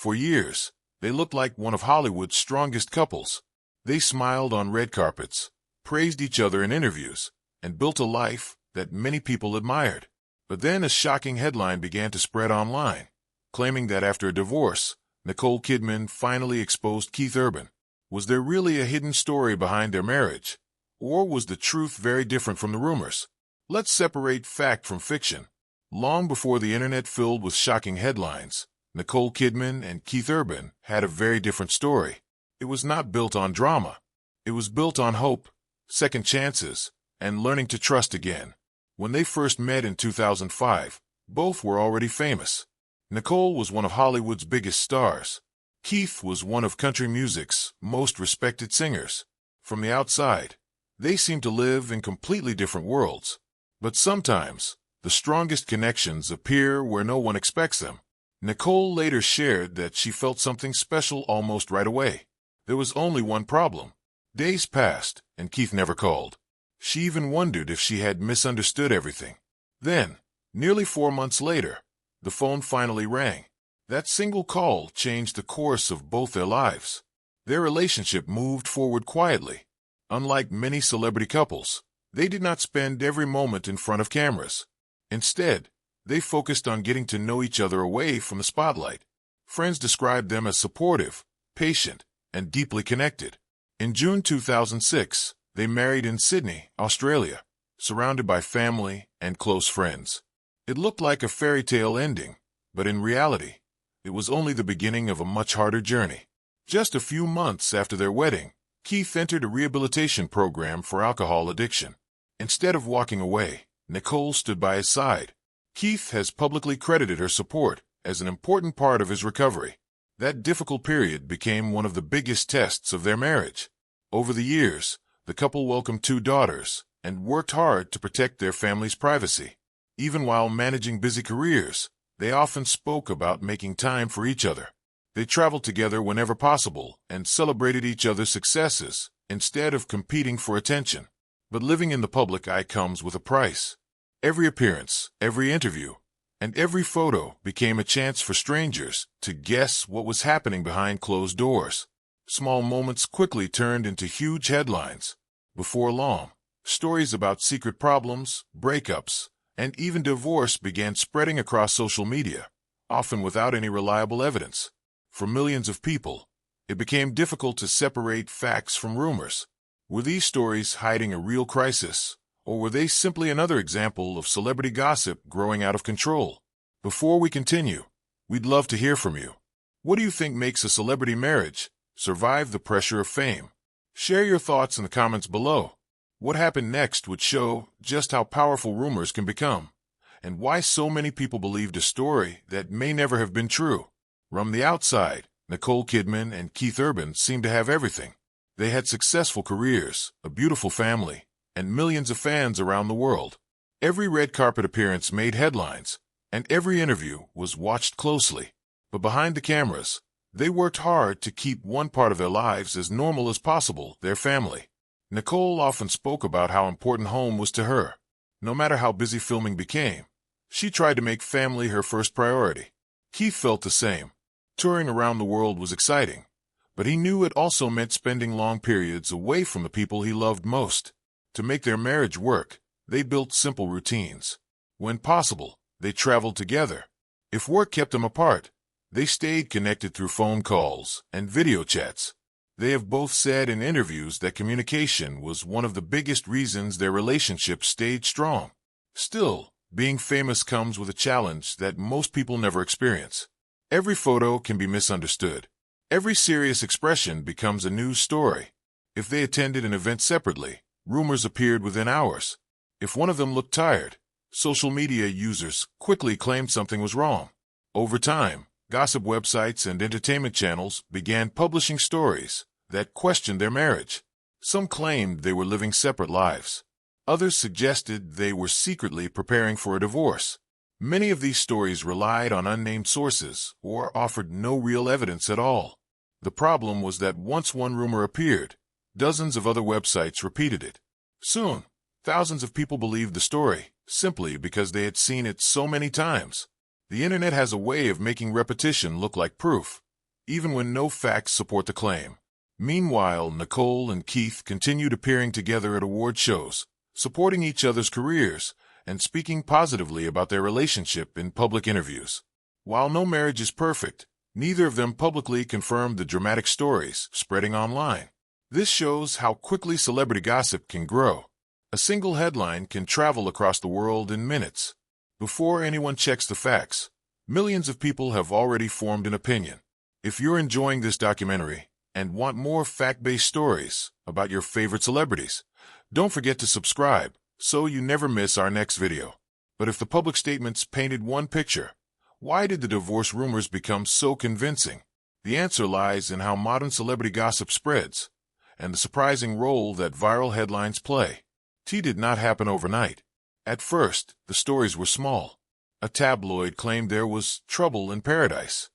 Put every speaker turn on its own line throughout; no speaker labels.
For years, they looked like one of Hollywood's strongest couples. They smiled on red carpets, praised each other in interviews, and built a life that many people admired. But then a shocking headline began to spread online, claiming that after a divorce, Nicole Kidman finally exposed Keith Urban. Was there really a hidden story behind their marriage? Or was the truth very different from the rumors? Let's separate fact from fiction. Long before the internet filled with shocking headlines, Nicole Kidman and Keith Urban had a very different story. It was not built on drama. It was built on hope, second chances, and learning to trust again. When they first met in 2005, both were already famous. Nicole was one of Hollywood's biggest stars. Keith was one of country music's most respected singers. From the outside, they seemed to live in completely different worlds. But sometimes, the strongest connections appear where no one expects them. Nicole later shared that she felt something special almost right away. There was only one problem. Days passed, and Keith never called. She even wondered if she had misunderstood everything. Then, nearly 4 months later, the phone finally rang. That single call changed the course of both their lives. Their relationship moved forward quietly. Unlike many celebrity couples, they did not spend every moment in front of cameras. Instead, they focused on getting to know each other away from the spotlight. Friends described them as supportive, patient, and deeply connected. In June 2006, they married in Sydney, Australia, surrounded by family and close friends. It looked like a fairy tale ending, but in reality, it was only the beginning of a much harder journey. Just a few months after their wedding, Keith entered a rehabilitation program for alcohol addiction. Instead of walking away, Nicole stood by his side. Keith has publicly credited her support as an important part of his recovery. That difficult period became one of the biggest tests of their marriage. Over the years, the couple welcomed 2 daughters and worked hard to protect their family's privacy. Even while managing busy careers, they often spoke about making time for each other. They traveled together whenever possible and celebrated each other's successes instead of competing for attention. But living in the public eye comes with a price. Every appearance, every interview, and every photo became a chance for strangers to guess what was happening behind closed doors. Small moments quickly turned into huge headlines. Before long, stories about secret problems, breakups, and even divorce began spreading across social media, often without any reliable evidence. For millions of people, it became difficult to separate facts from rumors. Were these stories hiding a real crisis, or were they simply another example of celebrity gossip growing out of control? Before we continue, we'd love to hear from you. What do you think makes a celebrity marriage survive the pressure of fame? Share your thoughts in the comments below. What happened next would show just how powerful rumors can become, and why so many people believed a story that may never have been true. From the outside, Nicole Kidman and Keith Urban seemed to have everything. They had successful careers, a beautiful family, and millions of fans around the world. Every red carpet appearance made headlines, and every interview was watched closely. But behind the cameras, they worked hard to keep one part of their lives as normal as possible, their family. Nicole often spoke about how important home was to her. No matter how busy filming became, she tried to make family her first priority. Keith felt the same. Touring around the world was exciting, but he knew it also meant spending long periods away from the people he loved most. To make their marriage work, they built simple routines. When possible, they traveled together. If work kept them apart, they stayed connected through phone calls and video chats. They have both said in interviews that communication was one of the biggest reasons their relationship stayed strong. Still, being famous comes with a challenge that most people never experience. Every photo can be misunderstood. Every serious expression becomes a news story. If they attended an event separately, rumors appeared within hours. If one of them looked tired, social media users quickly claimed something was wrong. Over time, gossip websites and entertainment channels began publishing stories that questioned their marriage. Some claimed they were living separate lives. Others suggested they were secretly preparing for a divorce. Many of these stories relied on unnamed sources or offered no real evidence at all. The problem was that once one rumor appeared, dozens of other websites repeated it. Soon, thousands of people believed the story, simply because they had seen it so many times. The internet has a way of making repetition look like proof. even when no facts support the claim. Meanwhile, Nicole and Keith continued appearing together at award shows, supporting each other's careers, and speaking positively about their relationship in public interviews. While no marriage is perfect, neither of them publicly confirmed the dramatic stories spreading online. This shows how quickly celebrity gossip can grow. A single headline can travel across the world in minutes. Before anyone checks the facts, millions of people have already formed an opinion. If you're enjoying this documentary and want more fact-based stories about your favorite celebrities, don't forget to subscribe so you never miss our next video. But if the public statements painted one picture, why did the divorce rumors become so convincing? The answer lies in how modern celebrity gossip spreads and the surprising role that viral headlines play. Tea did not happen overnight. At first, the stories were small. A tabloid claimed there was trouble in paradise.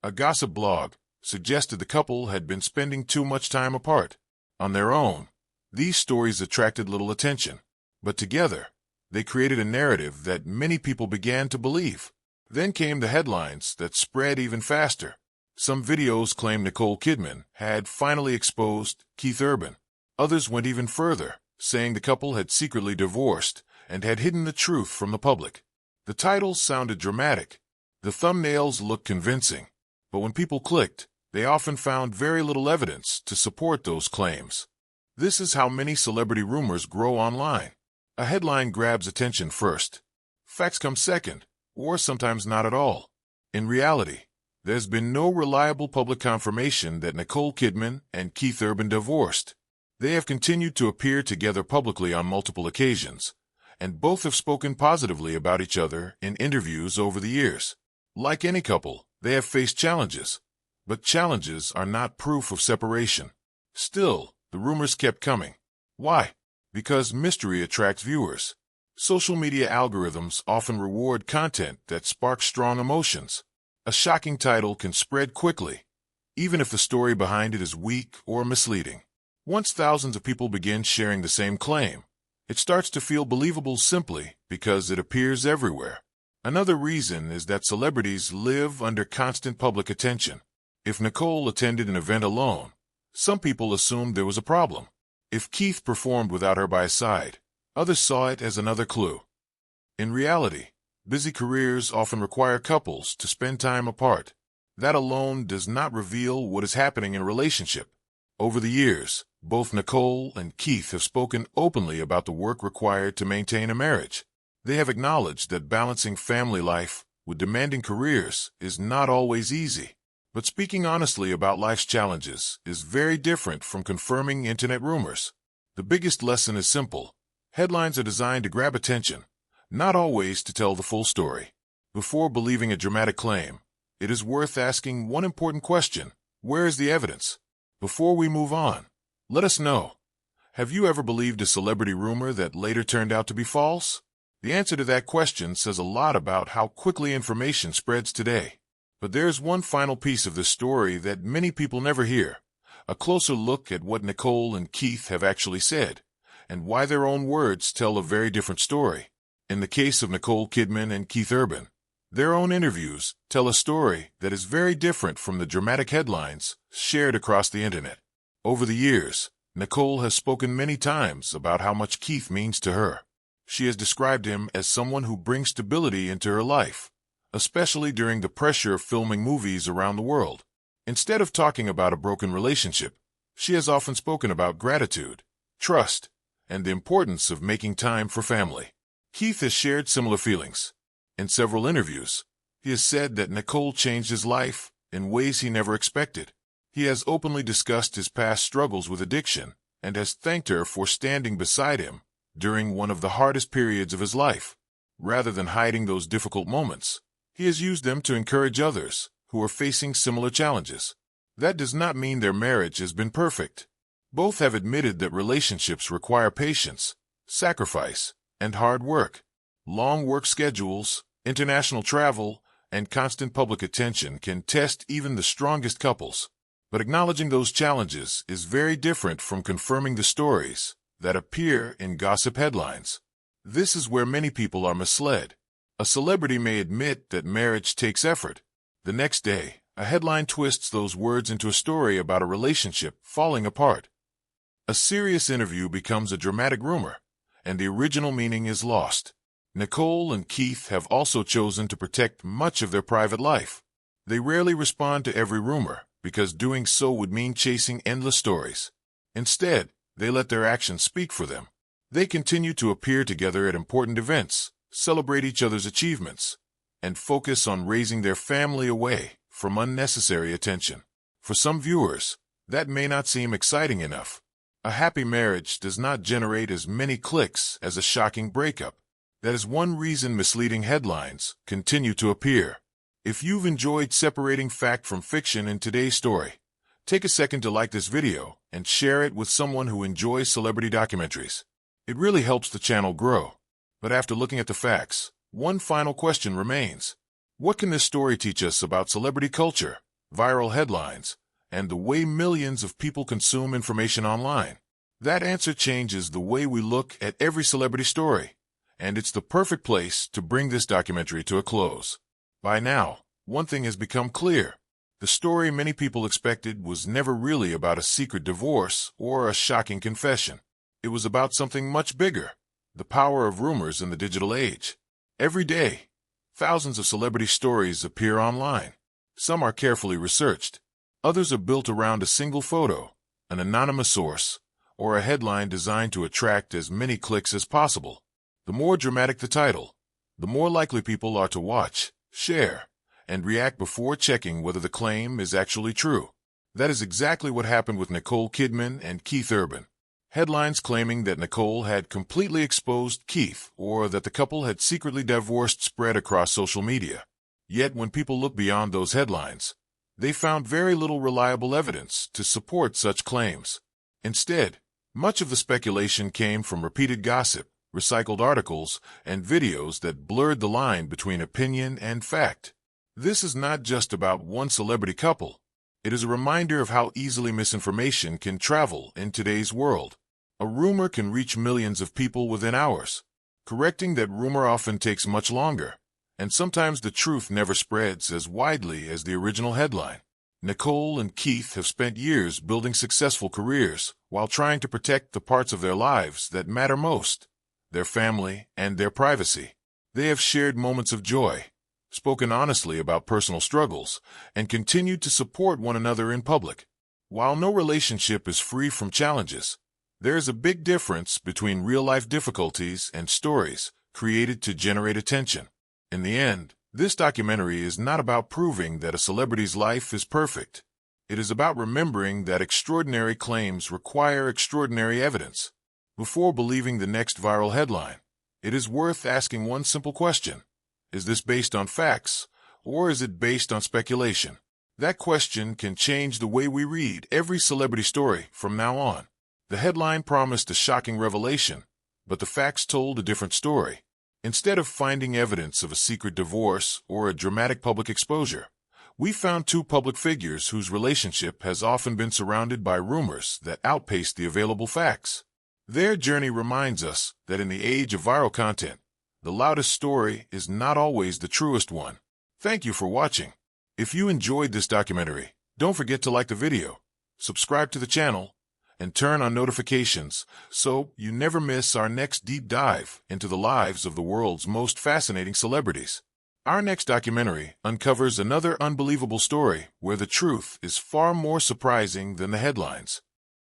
A gossip blog suggested the couple had been spending too much time apart. On their own, these stories attracted little attention, but together, they created a narrative that many people began to believe. Then came the headlines that spread even faster. Some videos claimed Nicole Kidman had finally exposed Keith Urban. Others went even further, saying the couple had secretly divorced and had hidden the truth from the public. The titles sounded dramatic. The thumbnails looked convincing. But when people clicked, they often found very little evidence to support those claims. This is how many celebrity rumors grow online. A headline grabs attention first. Facts come second, or sometimes not at all. In reality, there's been no reliable public confirmation that Nicole Kidman and Keith Urban divorced. They have continued to appear together publicly on multiple occasions, and both have spoken positively about each other in interviews over the years. Like any couple, they have faced challenges, but challenges are not proof of separation. Still, the rumors kept coming. Why? Because mystery attracts viewers. Social media algorithms often reward content that sparks strong emotions. A shocking title can spread quickly, even if the story behind it is weak or misleading. Once thousands of people begin sharing the same claim, it starts to feel believable simply because it appears everywhere. Another reason is that celebrities live under constant public attention. If Nicole attended an event alone, some people assumed there was a problem. If Keith performed without her by his side, others saw it as another clue. In reality, busy careers often require couples to spend time apart. That alone does not reveal what is happening in a relationship. Over the years, both Nicole and Keith have spoken openly about the work required to maintain a marriage. They have acknowledged that balancing family life with demanding careers is not always easy. But speaking honestly about life's challenges is very different from confirming internet rumors. The biggest lesson is simple. Headlines are designed to grab attention, not always to tell the full story. Before believing a dramatic claim, it is worth asking one important question. Where is the evidence? Before we move on, let us know. Have you ever believed a celebrity rumor that later turned out to be false? The answer to that question says a lot about how quickly information spreads today. But there's one final piece of the story that many people never hear. A closer look at what Nicole and Keith have actually said, and why their own words tell a very different story. In the case of Nicole Kidman and Keith Urban, their own interviews tell a story that is very different from the dramatic headlines shared across the internet. Over the years, Nicole has spoken many times about how much Keith means to her. She has described him as someone who brings stability into her life, especially during the pressure of filming movies around the world. Instead of talking about a broken relationship, she has often spoken about gratitude, trust, and the importance of making time for family. Keith has shared similar feelings. In several interviews, he has said that Nicole changed his life in ways he never expected. He has openly discussed his past struggles with addiction and has thanked her for standing beside him during one of the hardest periods of his life. Rather than hiding those difficult moments, he has used them to encourage others who are facing similar challenges. That does not mean their marriage has been perfect. Both have admitted that relationships require patience, sacrifice, and hard work. Long work schedules, international travel, and constant public attention can test even the strongest couples. But acknowledging those challenges is very different from confirming the stories that appear in gossip headlines. This is where many people are misled. A celebrity may admit that marriage takes effort. The next day, A headline twists those words into a story about a relationship falling apart. A serious interview becomes a dramatic rumor, and the original meaning is lost. Nicole and Keith have also chosen to protect much of their private life. They rarely respond to every rumor, because doing so would mean chasing endless stories. Instead, they let their actions speak for them. They continue to appear together at important events, celebrate each other's achievements, and focus on raising their family away from unnecessary attention. For some viewers, that may not seem exciting enough. A happy marriage does not generate as many clicks as a shocking breakup. That is one reason misleading headlines continue to appear. If you've enjoyed separating fact from fiction in today's story, take a second to like this video and share it with someone who enjoys celebrity documentaries. It really helps the channel grow. But after looking at the facts, one final question remains. What can this story teach us about celebrity culture, viral headlines, and the way millions of people consume information online? That answer changes the way we look at every celebrity story, and it's the perfect place to bring this documentary to a close. By now, one thing has become clear. The story many people expected was never really about a secret divorce or a shocking confession. It was about something much bigger, the power of rumors in the digital age. Every day, thousands of celebrity stories appear online. Some are carefully researched. Others are built around a single photo, an anonymous source, or a headline designed to attract as many clicks as possible. The more dramatic the title, the more likely people are to watch, share, and react before checking whether the claim is actually true. That is exactly what happened with Nicole Kidman and Keith Urban. Headlines claiming that Nicole had completely exposed Keith or that the couple had secretly divorced spread across social media. Yet when people look beyond those headlines, they found very little reliable evidence to support such claims. Instead, much of the speculation came from repeated gossip, recycled articles, and videos that blurred the line between opinion and fact. This is not just about one celebrity couple. It is a reminder of how easily misinformation can travel in today's world. A rumor can reach millions of people within hours. Correcting that rumor often takes much longer, and sometimes the truth never spreads as widely as the original headline. Nicole and Keith have spent years building successful careers while trying to protect the parts of their lives that matter most, their family and their privacy. They have shared moments of joy, spoken honestly about personal struggles, and continued to support one another in public. While no relationship is free from challenges, there is a big difference between real-life difficulties and stories created to generate attention. In the end, this documentary is not about proving that a celebrity's life is perfect. It is about remembering that extraordinary claims require extraordinary evidence. Before believing the next viral headline, it is worth asking one simple question. Is this based on facts, or is it based on speculation? That question can change the way we read every celebrity story from now on. The headline promised a shocking revelation, but the facts told a different story. Instead of finding evidence of a secret divorce or a dramatic public exposure, we found two public figures whose relationship has often been surrounded by rumors that outpaced the available facts. Their journey reminds us that in the age of viral content, the loudest story is not always the truest one. Thank you for watching. If you enjoyed this documentary, don't forget to like the video, subscribe to the channel, and turn on notifications so you never miss our next deep dive into the lives of the world's most fascinating celebrities. Our next documentary uncovers another unbelievable story where the truth is far more surprising than the headlines.